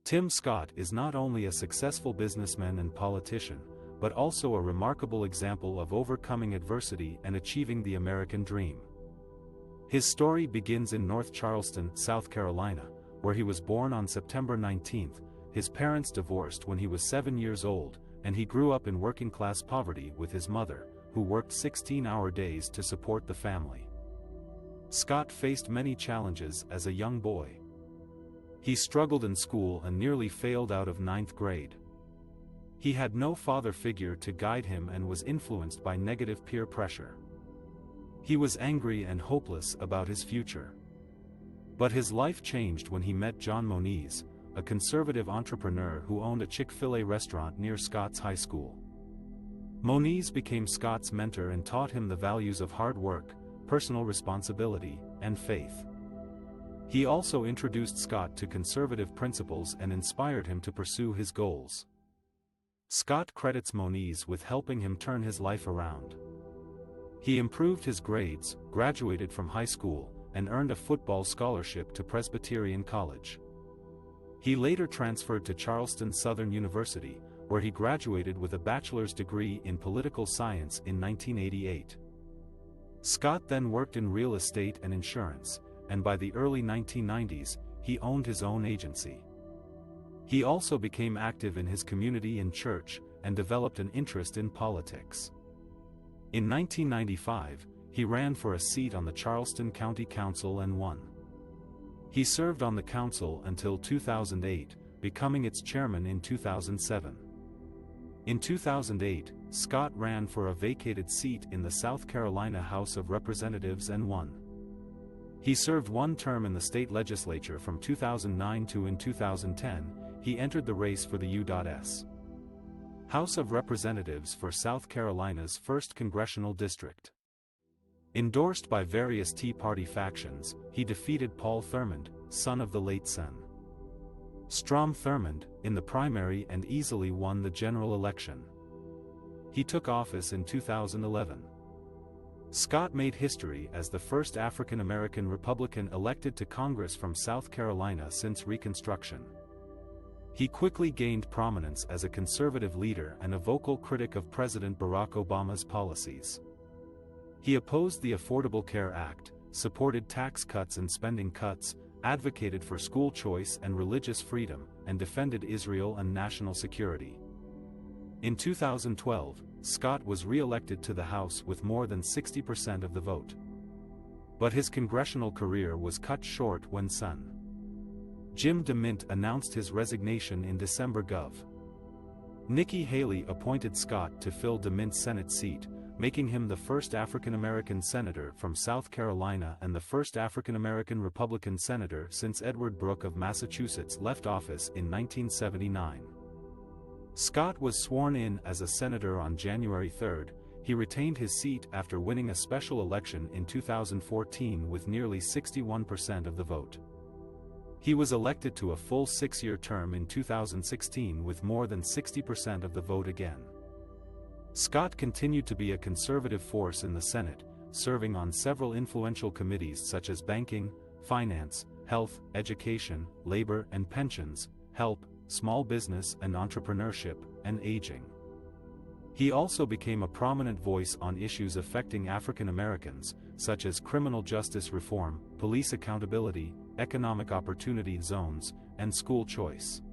Tim Scott is not only a successful businessman and politician, but also a remarkable example of overcoming adversity and achieving the American dream. His story begins in North Charleston, South Carolina, where he was born on September 19. His parents divorced when he was 7 years old, and he grew up in working-class poverty with his mother, who worked 16-hour days to support the family. Scott faced many challenges as a young boy. He struggled in school and nearly failed out of 9th grade. He had no father figure to guide him and was influenced by negative peer pressure. He was angry and hopeless about his future. But his life changed when he met John Moniz, a conservative entrepreneur who owned a Chick-fil-A restaurant near Scott's high school. Moniz became Scott's mentor and taught him the values of hard work, personal responsibility, and faith. He also introduced Scott to conservative principles and inspired him to pursue his goals. Scott credits Moniz with helping him turn his life around. He improved his grades, graduated from high school, and earned a football scholarship to Presbyterian College. He later transferred to Charleston Southern University, where he graduated with a bachelor's degree in political science in 1988. Scott then worked in real estate and insurance, and by the early 1990s, he owned his own agency. He also became active in his community and church, and developed an interest in politics. In 1995, he ran for a seat on the Charleston County Council and won. He served on the council until 2008, becoming its chairman in 2007. In 2008, Scott ran for a vacated seat in the South Carolina House of Representatives and won. He served one term in the state legislature from 2009 to in 2010, he entered the race for the U.S. House of Representatives for South Carolina's 1st Congressional District. Endorsed by various Tea Party factions, he defeated Paul Thurmond, son of the late Sen. Strom Thurmond, in the primary and easily won the general election. He took office in 2011. Scott made history as the first African American Republican elected to Congress from South Carolina since Reconstruction. He quickly gained prominence as a conservative leader and a vocal critic of President Barack Obama's policies. He opposed the Affordable Care Act, supported tax cuts and spending cuts, advocated for school choice and religious freedom, and defended Israel and national security. In 2012, Scott was re-elected to the House with more than 60% of the vote. But his congressional career was cut short when Sen. Jim DeMint announced his resignation in December. Nikki Haley appointed Scott to fill DeMint's Senate seat, making him the first African American senator from South Carolina and the first African American Republican senator since Edward Brooke of Massachusetts left office in 1979. Scott was sworn in as a senator on January 3. He retained his seat after winning a special election in 2014 with nearly 61% of the vote. He was elected to a full 6-year term in 2016 with more than 60% of the vote again. Scott continued to be a conservative force in the Senate, serving on several influential committees such as Banking, Finance, Health, Education, Labor and Pensions, Help, Small Business and Entrepreneurship, and Aging. He also became a prominent voice on issues affecting African Americans, such as criminal justice reform, police accountability, economic opportunity zones, and school choice.